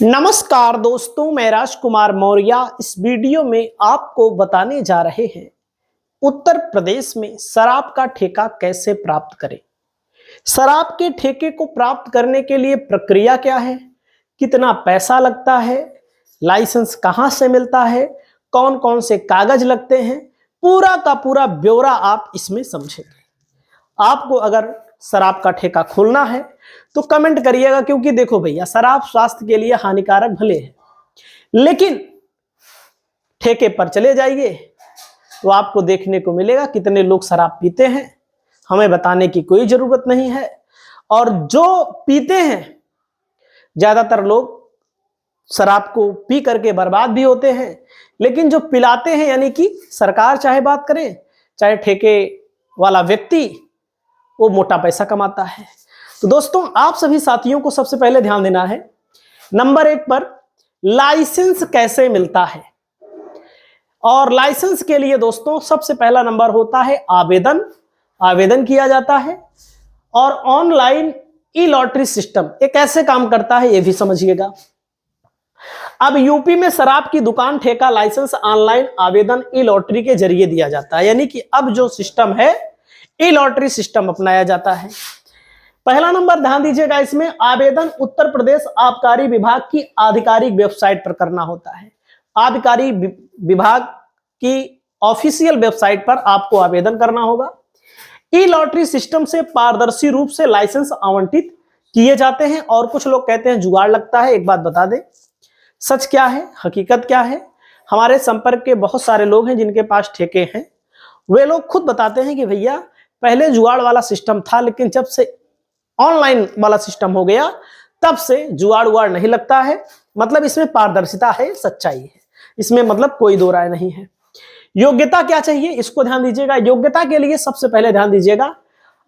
नमस्कार दोस्तों, मैं राजकुमार मौर्य इस वीडियो में आपको बताने जा रहे हैं उत्तर प्रदेश में शराब का ठेका कैसे प्राप्त करें। शराब के ठेके को प्राप्त करने के लिए प्रक्रिया क्या है, कितना पैसा लगता है, लाइसेंस कहां से मिलता है, कौन कौन से कागज लगते हैं, पूरा का पूरा ब्यौरा आप इसमें समझेंगे। आपको अगर शराब का ठेका खोलना है तो कमेंट करिएगा, क्योंकि देखो भैया, शराब स्वास्थ्य के लिए हानिकारक भले है, लेकिन ठेके पर चले जाइए तो आपको देखने को मिलेगा कितने लोग शराब पीते हैं। हमें बताने की कोई जरूरत नहीं है। और जो पीते हैं, ज्यादातर लोग शराब को पी करके बर्बाद भी होते हैं, लेकिन जो पिलाते हैं, यानी कि सरकार चाहे बात करे चाहे ठेके वाला व्यक्ति, वो मोटा पैसा कमाता है। तो दोस्तों, आप सभी साथियों को सबसे पहले ध्यान देना है नंबर 1 पर, लाइसेंस कैसे मिलता है। और लाइसेंस के लिए दोस्तों सबसे पहला नंबर होता है आवेदन। आवेदन किया जाता है। और ऑनलाइन ई लॉटरी सिस्टम ये कैसे काम करता है ये भी समझिएगा। अब यूपी में शराब की दुकान ठेका लाइसेंस ऑनलाइन आवेदन ई लॉटरी के जरिए दिया जाता है, यानी कि अब जो सिस्टम है ई लॉटरी सिस्टम अपनाया जाता है। पहला नंबर ध्यान दीजिएगा, इसमें आवेदन उत्तर प्रदेश आबकारी विभाग की आधिकारिक वेबसाइट पर करना होता है। आबकारी विभाग की ऑफिशियल वेबसाइट पर आपको आवेदन करना होगा। ई लॉटरी सिस्टम से पारदर्शी रूप से लाइसेंस आवंटित किए जाते हैं। और कुछ लोग कहते हैं जुगाड़ लगता है। एक बात बता दें, सच क्या है, हकीकत क्या है। हमारे संपर्क के बहुत सारे लोग हैं जिनके पास ठेके हैं। वे लोग खुद बताते हैं कि भैया पहले जुगाड़ वाला सिस्टम था, लेकिन जब से ऑनलाइन वाला सिस्टम हो गया तब से जुगाड़ उगाड़ नहीं लगता है। मतलब इसमें पारदर्शिता है, सच्चाई है, इसमें मतलब कोई दो राय नहीं है। योग्यता क्या चाहिए, इसको ध्यान दीजिएगा। योग्यता के लिए सबसे पहले ध्यान दीजिएगा,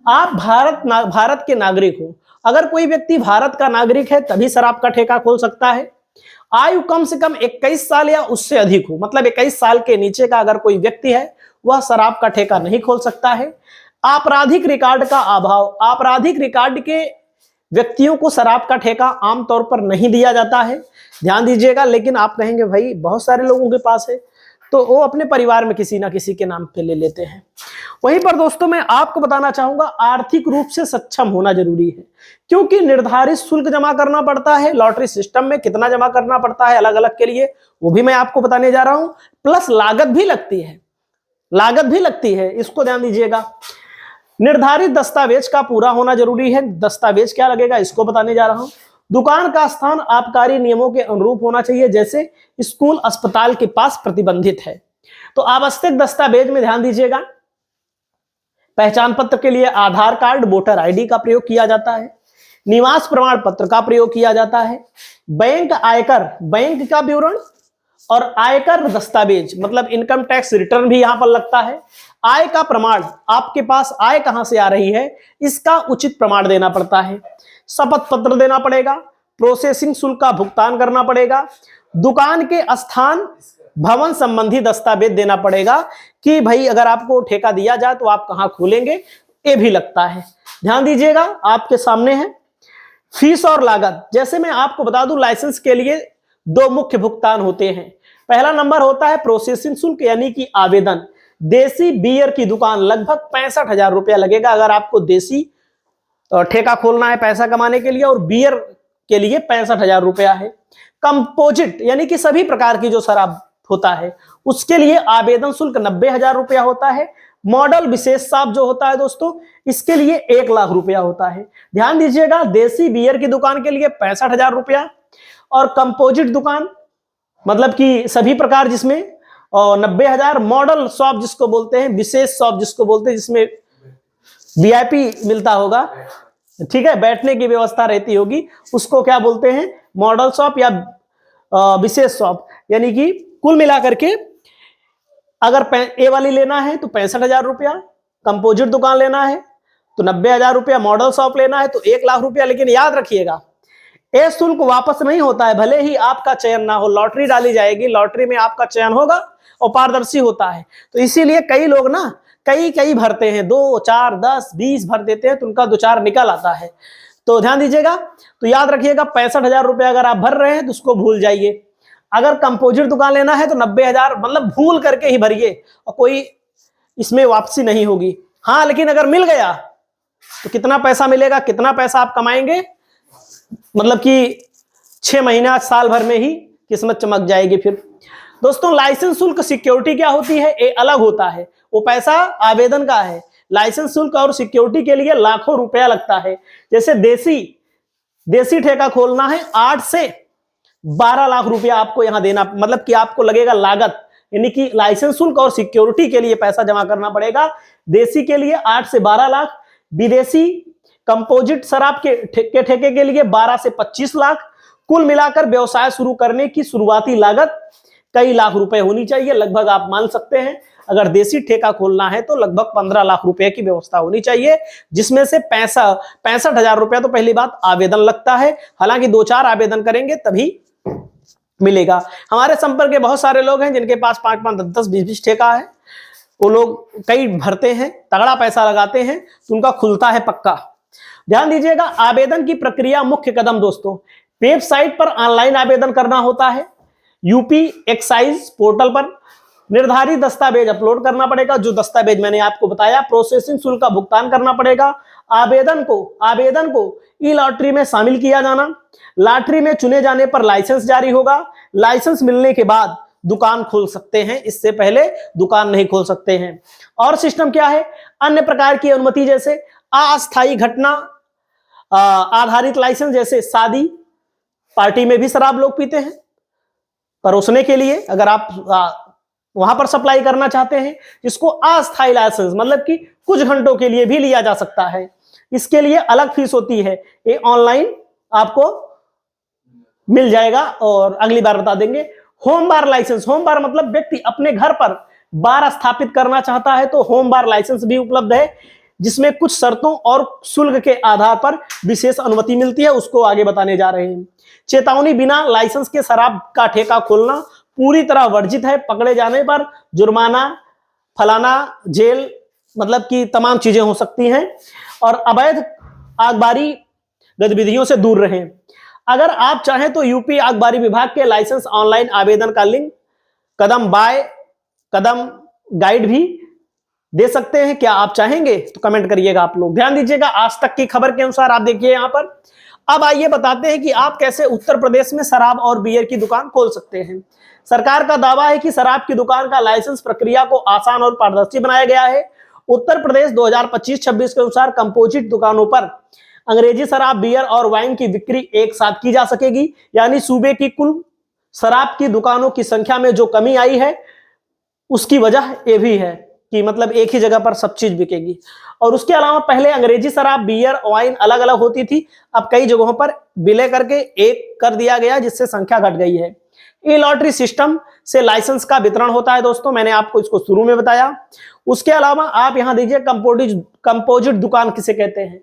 आप भारत के नागरिक हो। अगर कोई व्यक्ति भारत का नागरिक है तभी शराब का ठेका खोल सकता है। आयु कम से कम 21 साल या उससे अधिक हो, मतलब 21 साल के नीचे का अगर कोई व्यक्ति है वह शराब का ठेका नहीं खोल सकता है। आपराधिक रिकॉर्ड का अभाव, आपराधिक रिकॉर्ड के व्यक्तियों को शराब का ठेका आमतौर पर नहीं दिया जाता है, ध्यान दीजिएगा। लेकिन आप कहेंगे भाई बहुत सारे लोगों के पास है, तो वो अपने परिवार में किसी ना किसी के नाम पे ले लेते हैं। वहीं पर दोस्तों मैं आपको बताना चाहूंगा, आर्थिक रूप से सक्षम होना जरूरी है, क्योंकि निर्धारित शुल्क जमा करना पड़ता है। लॉटरी सिस्टम में कितना जमा करना पड़ता है अलग अलग के लिए, वो भी मैं आपको बताने जा रहा हूं। प्लस लागत भी लगती है, लागत भी लगती है, इसको ध्यान दीजिएगा। निर्धारित दस्तावेज का पूरा होना जरूरी है। दस्तावेज क्या लगेगा इसको बताने जा रहा हूं। दुकान का स्थान आबकारी नियमों के अनुरूप होना चाहिए, जैसे स्कूल अस्पताल के पास प्रतिबंधित है। तो आवश्यक दस्तावेज में ध्यान दीजिएगा, पहचान पत्र के लिए आधार कार्ड, वोटर आईडी का प्रयोग किया जाता है। निवास प्रमाण पत्र का प्रयोग किया जाता है। बैंक आयकर, बैंक का विवरण और आयकर दस्तावेज, मतलब इनकम टैक्स रिटर्न भी यहां पर लगता है। आय का प्रमाण, आपके पास आय कहां से आ रही है इसका उचित प्रमाण देना पड़ता है। शपथ पत्र देना पड़ेगा। प्रोसेसिंग शुल्क का भुगतान करना पड़ेगा। दुकान के स्थान भवन संबंधी दस्तावेज देना पड़ेगा कि भाई अगर आपको ठेका दिया जाए तो आप कहां खोलेंगे, ये भी लगता है। ध्यान दीजिएगा, आपके सामने है फीस और लागत। जैसे मैं आपको बता दूं, लाइसेंस के लिए 2 मुख्य भुगतान होते हैं। पहला नंबर होता है प्रोसेसिंग शुल्क, यानी कि आवेदन। देसी बियर की दुकान लगभग 65,000 रुपया लगेगा अगर आपको देसी ठेका खोलना है पैसा कमाने के लिए, और बियर के लिए 65,000 रुपया है। कंपोजिट यानी कि सभी प्रकार की जो शराब होता है उसके लिए आवेदन शुल्क 90,000 रुपया होता है। मॉडल विशेष शराब जो होता है दोस्तों, इसके लिए 1 लाख रुपया होता है। ध्यान दीजिएगा, देसी बियर की दुकान के लिए 65,000 रुपया, और कंपोजिट दुकान मतलब कि सभी प्रकार जिसमें 90,000। मॉडल शॉप जिसको बोलते हैं, विशेष शॉप जिसको बोलते हैं, जिसमें वीआईपी मिलता होगा, ठीक है, बैठने की व्यवस्था रहती होगी, उसको क्या बोलते हैं, मॉडल शॉप या विशेष शॉप। यानी कि कुल मिलाकर के अगर ए वाली लेना है तो 65,000 रुपया, कंपोजिट दुकान लेना है तो 90,000 रुपया, मॉडल शॉप लेना है तो 1 लाख रुपया। लेकिन याद रखिएगा, ये शुल्क वापस नहीं होता है, भले ही आपका चयन ना हो। लॉटरी डाली जाएगी, लॉटरी में आपका चयन होगा और पारदर्शी होता है। तो इसीलिए कई लोग ना कई भरते हैं, 2, 4, 10, 20 भर देते हैं तो उनका 2-4 निकल आता है। तो ध्यान दीजिएगा, तो याद रखिएगा 65,000 रुपए अगर आप भर रहे हैं तो उसको भूल जाइए। अगर कंपोजिट दुकान लेना है तो 90,000 मतलब भूल करके ही भरिए और कोई इसमें वापसी नहीं होगी। हाँ, लेकिन अगर मिल गया तो कितना पैसा मिलेगा, कितना पैसा आप कमाएंगे, मतलब कि 6 महीना साल भर में ही किस्मत चमक जाएगी। फिर दोस्तों लाइसेंस शुल्क सिक्योरिटी क्या होती है, ये अलग होता है, वो पैसा आवेदन का है। लाइसेंस शुल्क और सिक्योरिटी के लिए लाखों रुपया लगता है। जैसे देसी ठेका खोलना है 8 से 12 लाख रुपया आपको यहां देना, मतलब कि आपको लगेगा लागत, यानी कि लाइसेंस शुल्क और सिक्योरिटी के लिए पैसा जमा करना पड़ेगा। देसी के लिए 8 से 12 लाख, विदेशी कंपोजिट शराब के ठेके के लिए 12 से 25 लाख। कुल मिलाकर व्यवसाय शुरू करने की शुरुआती लागत कई लाख रुपए होनी चाहिए। लगभग आप मान सकते हैं अगर देसी ठेका खोलना है तो लगभग 15 लाख रुपए की व्यवस्था होनी चाहिए, जिसमें से 65,000 रुपया तो पहली बात आवेदन लगता है। हालांकि 2-4 आवेदन करेंगे तभी मिलेगा। हमारे संपर्क के बहुत सारे लोग हैं जिनके पास 5-5, 10-10, 20-20 ठेका है। वो लोग कई भरते हैं, तगड़ा पैसा लगाते हैं तो उनका खुलता है पक्का। ध्यान दीजिएगा, आवेदन की प्रक्रिया, मुख्य कदम दोस्तों, वेबसाइट पर ऑनलाइन आवेदन करना होता है। यूपी एक्साइज पोर्टल पर निर्धारित दस्तावेज अपलोड करना पड़ेगा, जो दस्तावेज मैंने आपको बताया। प्रोसेसिंग शुल्क का भुगतान करना पड़ेगा। आवेदन को ई लॉटरी में शामिल किया जाना। लॉटरी में चुने जाने पर लाइसेंस जारी होगा। लाइसेंस मिलने के बाद दुकान खोल सकते हैं, इससे पहले दुकान नहीं खोल सकते हैं। और सिस्टम क्या है, अन्य प्रकार की अनुमति जैसे अस्थायी घटना आधारित लाइसेंस, जैसे शादी पार्टी में भी शराब लोग पीते हैं, परोसने के लिए अगर आप वहां पर सप्लाई करना चाहते हैं, इसको अस्थायी लाइसेंस मतलब कि कुछ घंटों के लिए भी लिया जा सकता है। इसके लिए अलग फीस होती है, ये ऑनलाइन आपको मिल जाएगा और अगली बार बता देंगे। होम बार लाइसेंस, होम बार मतलब व्यक्ति अपने घर पर बार स्थापित करना चाहता है तो होम बार लाइसेंस भी उपलब्ध है, जिसमें कुछ शर्तों और शुल्क के आधार पर विशेष अनुमति मिलती है, उसको आगे बताने जा रहे हैं। चेतावनी, बिना लाइसेंस के शराब का ठेका खोलना पूरी तरह वर्जित है। पकड़े जाने पर जुर्माना, फलाना, जेल, मतलब कि तमाम चीजें हो सकती हैं। और अवैध आगबारी गतिविधियों से दूर रहें। अगर आप चाहें तो यूपी आगबारी विभाग के लाइसेंस ऑनलाइन आवेदन का लिंक कदम बाय कदम गाइड भी दे सकते हैं। क्या आप चाहेंगे तो कमेंट करिएगा आप लोग। ध्यान दीजिएगा, आज तक की खबर के अनुसार आप देखिए यहां पर। अब आइए बताते हैं कि आप कैसे उत्तर प्रदेश में शराब और बियर की दुकान खोल सकते हैं। सरकार का दावा है कि शराब की दुकान का लाइसेंस प्रक्रिया को आसान और पारदर्शी बनाया गया है। उत्तर प्रदेश 2025-26 के अनुसार कंपोजिट दुकानों पर अंग्रेजी शराब, बियर और वाइन की बिक्री एक साथ की जा सकेगी। यानी सूबे की कुल शराब की दुकानों की संख्या में जो कमी आई है उसकी वजह यह भी है कि मतलब एक ही जगह पर सब चीज बिकेगी। और उसके अलावा पहले अंग्रेजी शराब, बियर, वाइन अलग अलग होती थी, अब कई जगहों पर विलय करके एक कर दिया गया, जिससे संख्या घट गई है। ई लॉटरी सिस्टम से लाइसेंस का वितरण होता है दोस्तों, मैंने आपको इसको शुरू में बताया। उसके अलावा आप यहां दीजिए कंपोजिट दुकान किसे कहते हैं।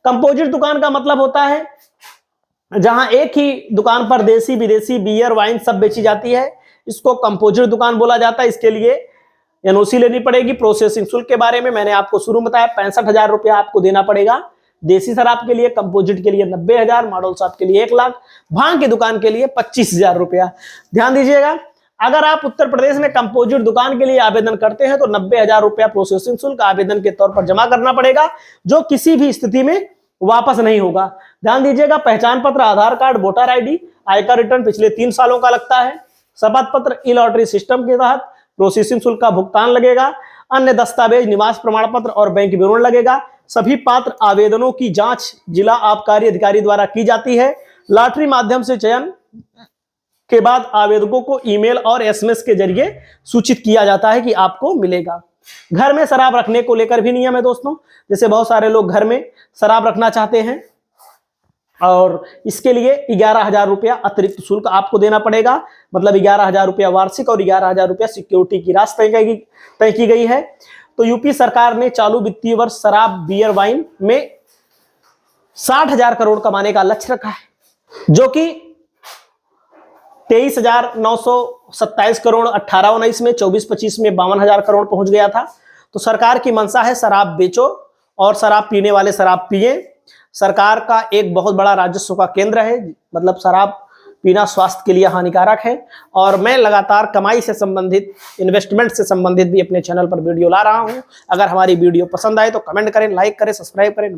कंपोजिट दुकान का मतलब होता है जहां एक ही दुकान पर देसी विदेशी बियर, वाइन सब बेची जाती है, इसको कंपोजिट दुकान बोला जाता है। इसके लिए एनओसी लेनी पड़ेगी। प्रोसेसिंग शुल्क के बारे में मैंने आपको शुरू में बताया, 65,000 रुपया आपको देना पड़ेगा देसी शराब के लिए, कंपोजिट के लिए 90,000, मॉडल शराब के लिए 1 लाख, भांग की दुकान के लिए 25,000 रुपया। ध्यान दीजिएगा, अगर आप उत्तर प्रदेश में कंपोजिट दुकान के लिए आवेदन करते हैं तो 90,000 रुपया प्रोसेसिंग शुल्क आवेदन के तौर पर जमा करना पड़ेगा, जो किसी भी स्थिति में वापस नहीं होगा। ध्यान दीजिएगा, पहचान पत्र, आधार कार्ड, वोटर आईडी, आयकर रिटर्न पिछले 3 सालों का लगता है। शपथ पत्र ई लॉटरी सिस्टम के तहत प्रोसेसिंग शुल्क का भुगतान लगेगा। अन्य दस्तावेज, निवास प्रमाण पत्र और बैंक विवरण लगेगा। सभी पात्र आवेदनों की जांच जिला आबकारी अधिकारी द्वारा की जाती है। लॉटरी माध्यम से चयन के बाद आवेदकों को ईमेल और एसएमएस के जरिए सूचित किया जाता है कि आपको मिलेगा। घर में शराब रखने को लेकर भी नियम है दोस्तों, जैसे बहुत सारे लोग घर में शराब रखना चाहते हैं और इसके लिए 11,000 रुपया अतिरिक्त शुल्क आपको देना पड़ेगा। मतलब 11,000 रुपया वार्षिक और 11,000 रुपया सिक्योरिटी की राशि तय की गई है। तो यूपी सरकार ने चालू वित्तीय वर्ष शराब, बियर, वाइन में 60,000 करोड़ कमाने का लक्ष्य रखा है, जो कि 23,927 करोड़ 18-19 में, 24-25 में 52,000 करोड़ पहुंच गया था। तो सरकार की मंशा है शराब बेचो और शराब पीने वाले शराब पिए। सरकार का एक बहुत बड़ा राजस्व का केंद्र है, मतलब शराब पीना स्वास्थ्य के लिए हानिकारक है। और मैं लगातार कमाई से संबंधित, इन्वेस्टमेंट से संबंधित भी अपने चैनल पर वीडियो ला रहा हूं। अगर हमारी वीडियो पसंद आए तो कमेंट करें, लाइक करें, सब्सक्राइब करें।